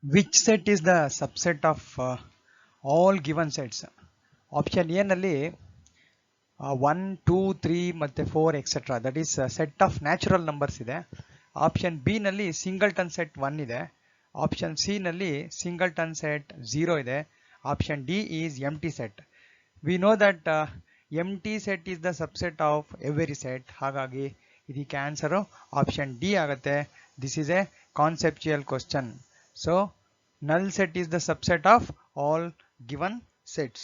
Which set is the subset of all given sets? Option A ನಲ್ಲಿ 1, 2, 3 ಮತ್ತೆ 4 etcetera that is set of natural numbers ಇದೆ. Option B ನಲ್ಲಿ singleton set 1 ಇದೆ. Option C ನಲ್ಲಿ singleton set 0 ಇದೆ. Option D is empty set. We know that empty set is the subset of every set. ಹಾಗಾಗಿ ಇದಕ್ಕೆ answer option D ಆಗುತ್ತೆ. This is a conceptual question. So null set is the subset of all given sets.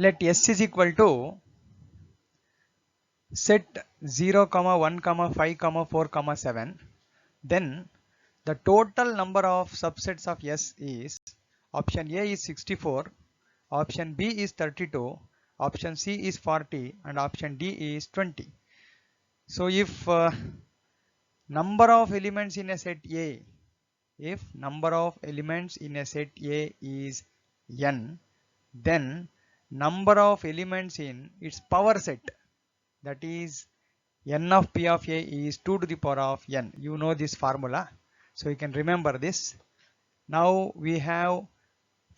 Let S is equal to set 0, 1, 5, 4, 7. Then the total number of subsets of S is option A is 64, option B is 32, option C is 40 and option D is 20. So if number of elements in a set A, if number of elements in a set A is n, then number of elements in its power set, that is n of p of A is 2 to the power of n. You know this formula, so you can remember this. Now we have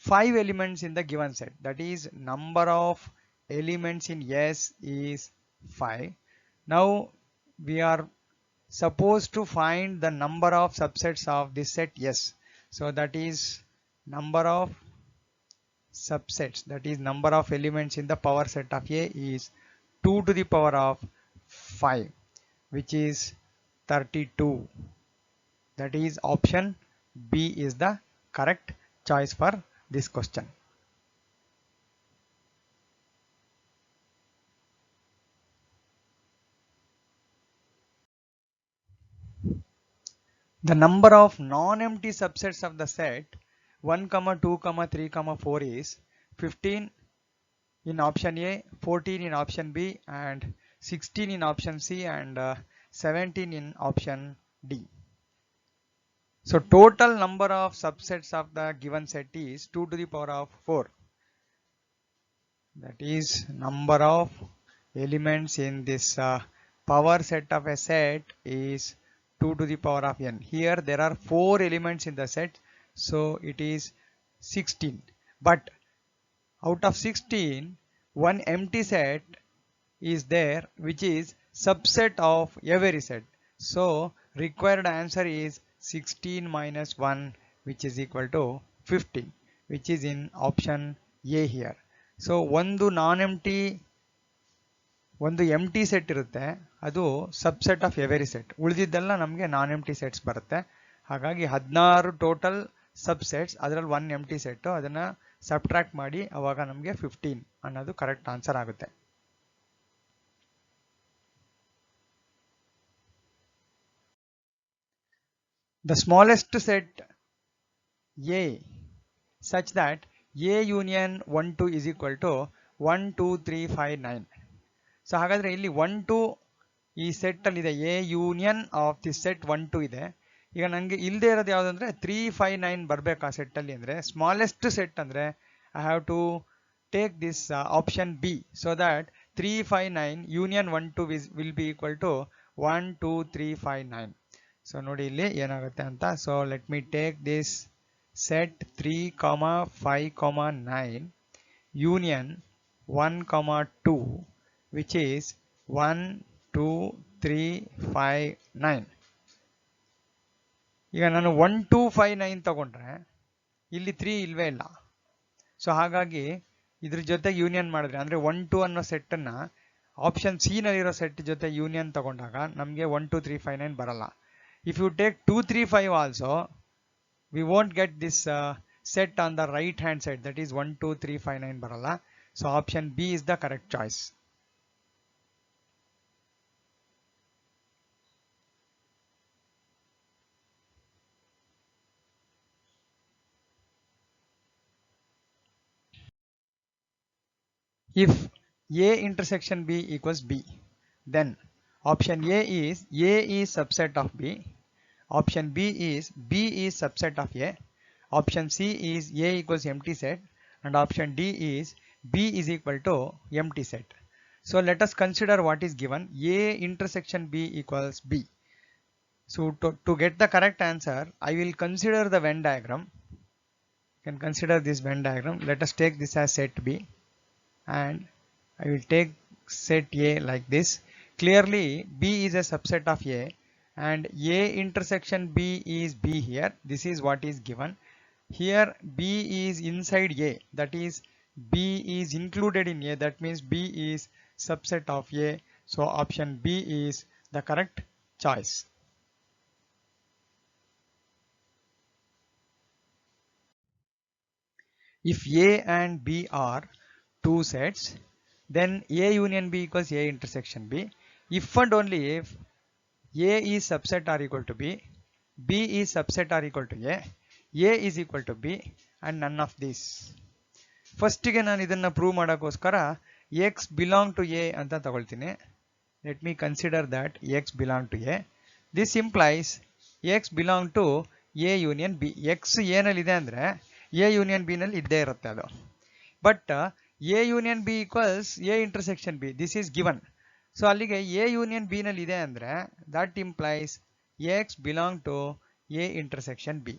5 elements in the given set, that is number of elements in S is 5. Now we are supposed to find the number of subsets of this set S. So that is number of subsets, that is number of elements in the power set of A is 2 to the power of 5, which is 32. That is option B is the correct choice for this question. The number of non-empty subsets of the set 1, 2, 3, 4 is 15 in option A, 14 in option B and 16 in option C and 17 in option D. So total number of subsets of the given set is 2 to the power of 4. That is number of elements in this power set of a set is 2 to the power of n. Here there are 4 elements in the set, so it is 16. But out of 16, one empty set is there, which is subset of every set. So required answer is 16 minus 1, which is equal to 15, which is in option A here. So ಒಂದು ಎಂಟಿ set ಇರುತ್ತೆ, ಅದು subset of every set. ಉಳಿದಿದ್ದೆಲ್ಲ ನಮಗೆ ನಾನ್ ಎಂಟಿ sets ಬರುತ್ತೆ. ಹಾಗಾಗಿ 16 total subsets, ಅದರಲ್ಲಿ 1 ಎಂಟಿ set, ಅದನ್ನ subtract ಮಾಡಿ ಅವಾಗ ನಮಗೆ 15 ಅನ್ನೋದು ಕರೆಕ್ಟ್ ಆನ್ಸರ್ ಆಗುತ್ತೆ. The smallest set A such that A union 1, 2 is equal to 1, 2, 3, 5, 9. So ಹಾಗಾದ್ರೆ ಇಲ್ಲಿ 1, 2 ಈ ಸೆಟ್ ಅಲ್ಲಿ ಇದೆ, A union of the set 1, 2 ಇದೆ. ಈಗ ನನಗೆ ಇಲ್ಲದೆ ಇರೋದು ಯಾವುದಂದ್ರೆ 3, 5, 9 ಬರಬೇಕು ಆ ಸೆಟ್ ಅಲ್ಲಿ. ಅಂದ್ರೆ ಸ್ಮಾಲೆಸ್ಟ್ ಸೆಟ್ ಅಂದ್ರೆ I have to take this option B, so that 3, 5, 9 union 1, 2 will be equal to 1, 2, 3, 5, 9. So ನೋಡಿ ಇಲ್ಲಿ ಏನಾಗುತ್ತೆ ಅಂತ. So let me take this set 3, 5, 9 union 1, 2, which is 1, 2, 3, 5, 9. ಈಗ ನಾನು 1, 2, 5, 9 ತಗೊಂಡ್ರೆ ಇಲ್ಲಿ 3 ಇಲ್ವೇ ಇಲ್ಲ. ಸೊ ಹಾಗಾಗಿ ಇದ್ರ ಜೊತೆ ಯೂನಿಯನ್ ಮಾಡಿದ್ರೆ ಅಂದ್ರೆ 1, 2 ಅನ್ನೋ ಸೆಟ್ ಅನ್ನ ಆಪ್ಷನ್ ಸಿ ನಲ್ಲಿರೋ ಸೆಟ್ ಜೊತೆ ಯೂನಿಯನ್ ತಗೊಂಡಾಗ ನಮಗೆ 1, 2, 3, 5, 9 ಬರಲ್ಲ. If you take 2, 3, 5 also we won't get this set on the right hand side, that is 1, 2, 3, 5, 9 ಬರಲ್ಲ. So option B is the correct choice. If A intersection B equals B, then option A is subset of B, option B is subset of A, option C is A equals empty set, and option D is B is equal to empty set. So let us consider what is given. A intersection B equals B. So to get the correct answer, I will consider the Venn diagram. You can consider this Venn diagram. Let us take this as set B, and I will take set A like this. Clearly B is a subset of A, and A intersection B is B here. This is what is given. Here B is inside A, that is B is included in A, that means B is subset of A. So option B is the correct choice. If A and B are two sets, then A union B equals A intersection B. If and only if A is subset or equal to B, B is subset or equal to A is equal to B, and none of these. First ಗೆ ನಾನು ಇದನ್ನ prove ಮಾಡೋಕ್ಕೋಸ್ಕರ x belong to A ಅಂತ ತಗೊಳ್ತೀನಿ. Let me consider that x belong to A. This implies x belong to A union B. x A ನಲ್ಲಿ ಇದೆ ಅಂದ್ರೆ A union B ನಲ್ಲಿ ಇದ್ದೇ ಇರುತ್ತೆ ಅದು. But A union B equals A intersection B. This is given. So ಅಲ್ಲಿಗೆ A union B ನಲ್ಲಿ ಇದೆ ಅಂದ್ರೆ that implies x belong to A intersection B.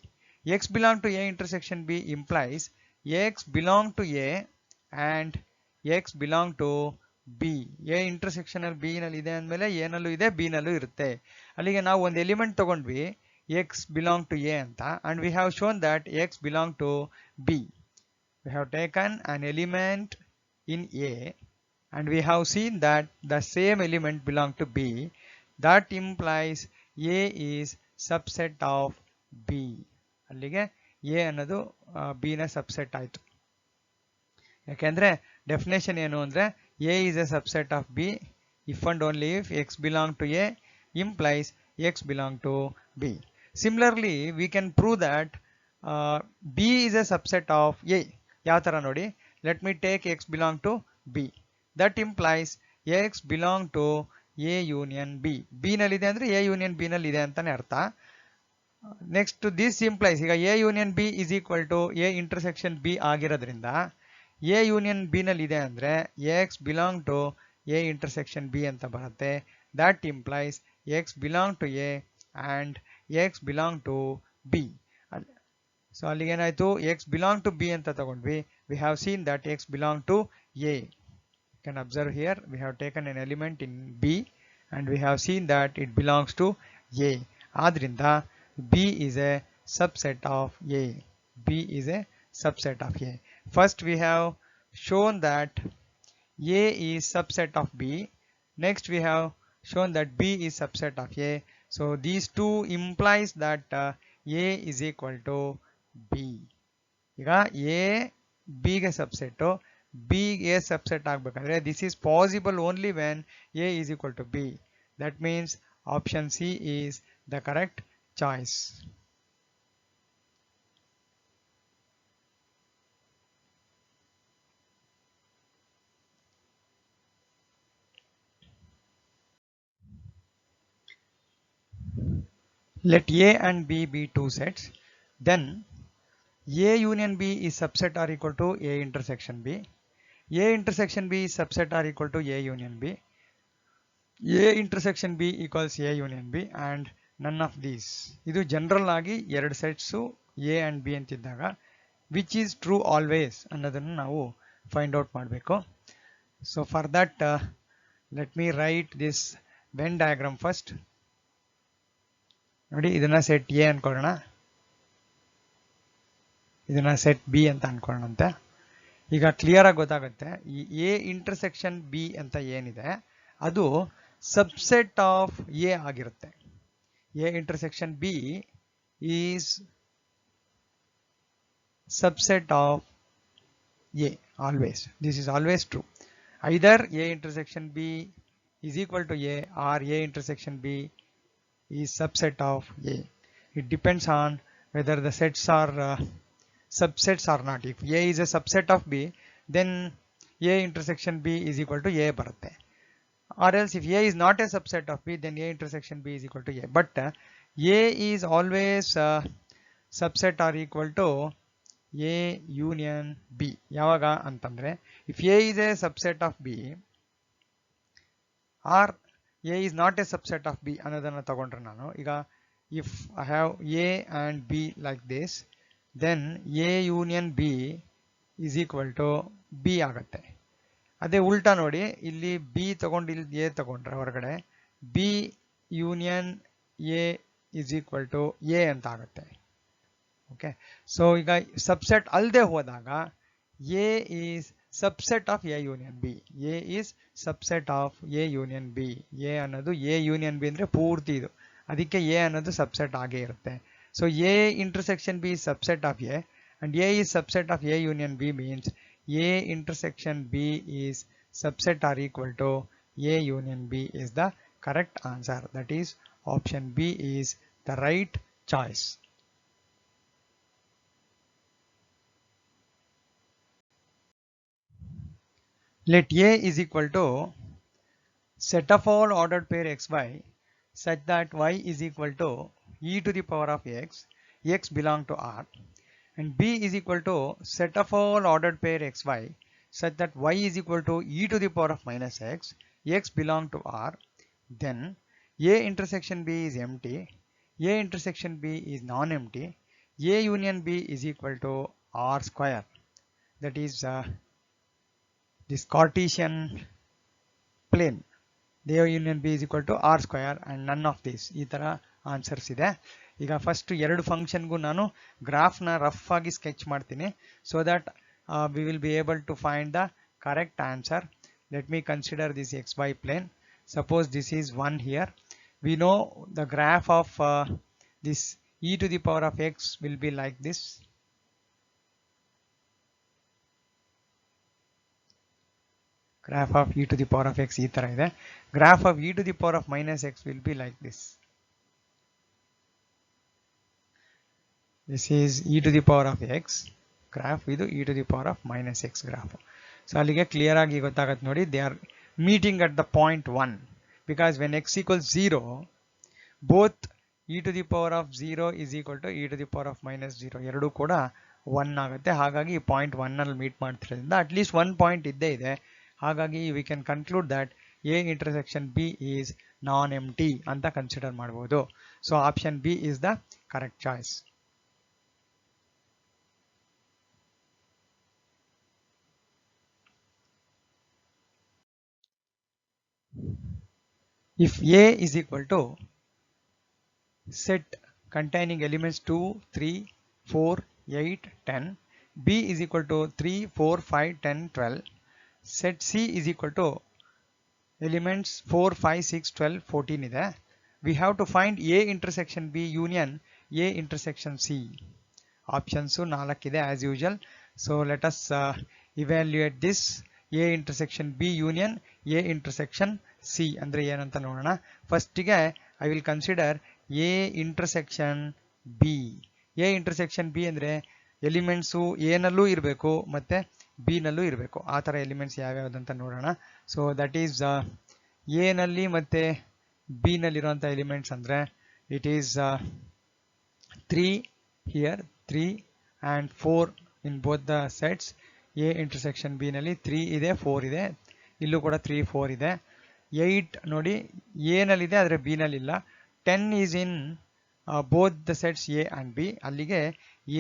X belong to A intersection B implies x belong to A and x belong to B. A intersection B ನಲ್ಲಿ ಇದೆ ಅಂದಮೇಲೆ A ನಲ್ಲೂ ಇದೆ B ನಲ್ಲೂ ಇರುತ್ತೆ. ಅಲ್ಲಿಗೆ ನಾವು ಒಂದು ಎಲಿಮೆಂಟ್ ತಗೊಂಡ್ವಿ x belong to A ಅಂತ, and we have shown that x belong to B. We have taken an element in A and we have seen that the same element belong to B. That implies A is subset of B. ಅಲ್ಲಿಗೆ A ಅನ್ನೋದು B ನ subset ಆಯ್ತು. ಯಾಕೆಂದ್ರೆ definition ಏನು ಅಂದ್ರೆ A is a subset of B if and only if x belong to A implies x belong to B. Similarly, we can prove that B is a subset of A. ಯಾವ ತರ ನೋಡಿ, let me take x belong to B. That implies x belong to A union B. B ನಲ್ಲಿದೆ ಅಂದ್ರೆ A union B ನಲ್ಲಿ ಇದೆ ಅಂತಾನೆ ಅರ್ಥ. Next to this implies, ಈಗ A union B is equal to A intersection B ಆಗಿರೋದ್ರಿಂದ A union B ನಲ್ಲಿ ಇದೆ ಅಂದ್ರೆ x belong to A intersection B ಅಂತ ಬರುತ್ತೆ. That implies x belong to A and x belong to B. So ಅಲ್ಲಿಗೆ ಏನಾಯ್ತು, x belong to B ಅಂತ ತಗೊಂಡ್ವಿ. We have seen that x belong to A. You can observe here we have taken an element in B and we have seen that it belongs to A. ಆದ್ರಿಂದ B is a subset of A. B is a subset of A. First we have shown that A is subset of B. Next we have shown that B is subset of A. So these two implies that A is equal to B. ಈಗ A B ಗೆ subset, B ಗೆ subset ಆಗಬೇಕಂದ್ರೆ this is possible only when A is equal to B. That means option C is the correct choice. Let A and B be two sets, then A union B is subset or equal to A intersection B. A intersection B is subset or equal to A union B. A intersection B equals A union B and none of these. ಇದು general ಆಗಿ ಎರಡು sets A and B ಅಂತಿದ್ದಾಗ which is true always ಅನ್ನೋದನ್ನು ನಾವು find out ಮಾಡಬೇಕು. So for that let me write this when diagram first. ನೋಡಿ, ಇದನ್ನ set A ಅನ್ಕೊಳ್ಳೋಣ, ಇದನ್ನ set B ಅಂತ ಅನ್ಕೊಳ್ಳೋಣಂತೆ. ಈಗ ಕ್ಲಿಯರ್ ಆಗಿ ಗೊತ್ತಾಗುತ್ತೆ, ಈ A ಇಂಟರ್ಸೆಕ್ಷನ್ B ಅಂತ ಏನಿದೆ ಅದು ಸಬ್ಸೆಟ್ ಆಫ್ A ಆಗಿರುತ್ತೆ. A intersection B is subset of A always. This is always true. Either A intersection B is equal to A or A intersection B is subset of A. It depends on whether the sets are subsets or not. If A is a subset of B, then A intersection B is equal to A ಬರುತ್ತೆ. Or else if A is not a subset of B, then A intersection B is equal to A. But A is always subset or equal to A union B. ಯಾವಾಗ ಅಂತಂದ್ರೆ if A is a subset of B or A is not a subset of B ಅನ್ನೋದನ್ನ ತಗೊಂಡ್ರೆ ನಾನು ಈಗ if I have A and B like this, then A union B is equal to B ಆಗುತ್ತೆ. ಅದೇ ಉಲ್ಟಾ ನೋಡಿ, ಇಲ್ಲಿ B ತಗೊಂಡು ಇಲ್ಲಿ A ತಗೊಂಡ್ರೆ ಹೊರಗಡೆ B union A is equal to A ಅಂತ ಆಗುತ್ತೆ. ಓಕೆ, ಸೊ ಈಗ ಸಬ್ಸೆಟ್ ಅಲ್ಲದೆ ಹೋದಾಗ A is subset of A union B. A is subset of A union B. A ಅನ್ನೋದು A union B ಅಂದ್ರೆ ಪೂರ್ತಿ ಇದು, ಅದಕ್ಕೆ A ಅನ್ನೋದು ಸಬ್ಸೆಟ್ ಆಗೇ ಇರುತ್ತೆ. So A intersection B is subset of A and A is subset of A union B means A intersection B is subset or equal to A union B is the correct answer. That is option B is the right choice. Let A is equal to set of all ordered pair xy such that y is equal to e to the power of x, x belong to R, and B is equal to set of all ordered pair xy such that y is equal to e to the power of minus x, x belong to R. Then A intersection B is empty, A intersection B is non-empty, A union B is equal to R square. That is this Cartesian plane. A union B is equal to R square and none of this. ಈ ತರ answers ಇದೆ. ಈಗ first ಎರಡು ಫಂಕ್ಷನ್ಗೂ ನಾನು ಗ್ರಾಫ್ನ rough ಆಗಿ sketch ಮಾಡ್ತೀನಿ so that we will be able to find the correct answer. Let me consider this xy plane. Suppose this is 1 here. We know the graph of this e to the power of x will be like this. Graph of e to the power of x ಈ ತರ ಇದೆ. Graph of e to the power of minus x will be like this. This is e to the power of x graph, ಇದು e to the power of minus x graph. So ಅಲ್ಲಿಗೆ clear ಆಗಿ ಗೊತ್ತಾಗತ್ತೆ ನೋಡಿ, they are meeting at the point 1 because when x equals 0 both e to the power of 0 is equal to e to the power of minus 0 ಎರಡೂ ಕೂಡ 1 ಆಗುತ್ತೆ. ಹಾಗಾಗಿ point 1 ನಲ್ಲಿ meet ಮಾಡ್ತಿರೋದ್ರಿಂದ at least 1 point ಇದ್ದೇ ಇದೆ. ಹಾಗಾಗಿ we can conclude that A intersection B is non-empty ಅಂತ consider ಮಾಡಬಹುದು. So option B is the correct choice. If A is equal to set containing elements 2, 3, 4, 8, 10, B is equal to 3, 4, 5, 10, 12, set C is equal to elements 4, 5, 6, 12, 14 ಇದೆ. We have to find A intersection B union A intersection C. Options 4 ಇದೆ as usual. So let us evaluate this. A intersection B union A intersection C ಅಂದ್ರೆ ಏನಂತ ನೋಡೋಣ. ಫಸ್ಟಿಗೆ I will consider A intersection B. A intersection B ಅಂದ್ರೆ elements A ನಲ್ಲೂ ಇರಬೇಕು ಮತ್ತೆ B ನಲ್ಲೂ ಇರಬೇಕು. ಆ ಥರ ಎಲಿಮೆಂಟ್ಸ್ ಯಾವ್ಯಾವುದಂತ ನೋಡೋಣ. ಸೊ ದಟ್ ಈಸ್ A ನಲ್ಲಿ ಮತ್ತೆ B ನಲ್ಲಿರುವಂಥ ಎಲಿಮೆಂಟ್ಸ್ ಅಂದರೆ it is 3 here 3 and 4 in both the sets. A intersection B ನಲ್ಲಿ 3 ಇದೆ 4 ಇದೆ, ಇಲ್ಲೂ ಕೂಡ 3 4 ಇದೆ. 8 ನೋಡಿ A ನಲ್ಲಿದೆ ಆದರೆ B ನಲ್ಲಿಲ್ಲ. 10 is in both the sets A and B. ಅಲ್ಲಿಗೆ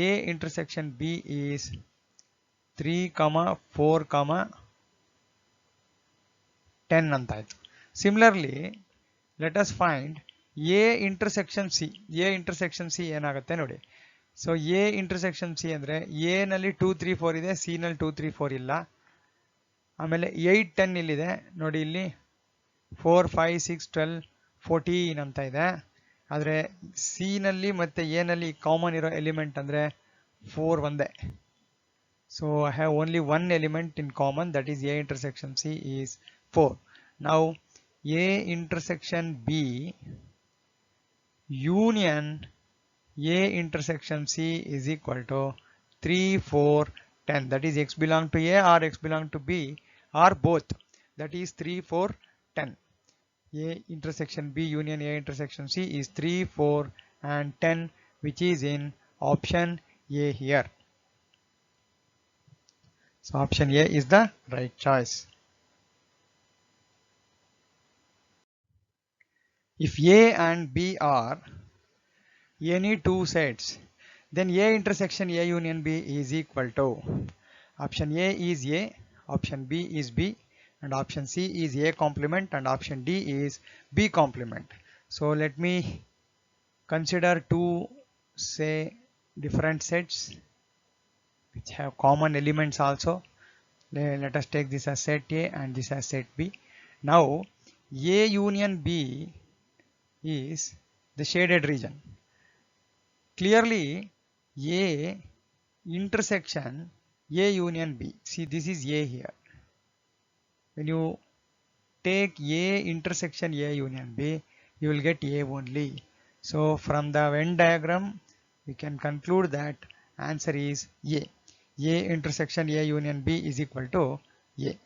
A intersection B ಈಸ್ 3, 4, 10 ಅಂತ ಆಯ್ತು. Similarly let us find A intersection C. A intersection C ಏನಾಗುತ್ತೆ ನೋಡಿ. ಸೊ A intersection C ಅಂದರೆ A ನಲ್ಲಿ 2, 3, 4 ಇದೆ, C ನಲ್ಲಿ 2, 3, 4 ಇಲ್ಲ. ಆಮೇಲೆ 8, 10 ಇಲ್ಲಿದೆ ನೋಡಿ, ಇಲ್ಲಿ 4, 5, 6, 12, 14 ಅಂತ ಇದೆ. ಆದರೆ C ನಲ್ಲಿ ಮತ್ತೆ A ನಲ್ಲಿ ಕಾಮನ್ ಇರೋ ಎಲಿಮೆಂಟ್ ಅಂದರೆ 4 ಒಂದೇ. So I have only one element in common, that is A intersection C is 4. Now A intersection B union A intersection C is equal to 3, 4, 10. That is x belong to A or x belong to B or both. That is 3, 4, 10. A intersection B union A intersection C is 3, 4 and 10, which is in option A here. So option A is the right choice. If A and B are any two sets, then A intersection A union B is equal to option A is A, option B is B, and option C is A complement, and option D is B complement. So let me consider two, say, different sets which have common elements also. Let us take this as set A and this as set B. Now A union B is the shaded region. Clearly A intersection A union B. See, this is A here. When you take A intersection A union B, you will get A only. So from the Venn diagram, we can conclude that answer is A. A intersection A union B is equal to A.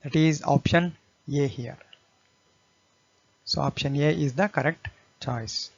That is option A here. So option A is the correct choice.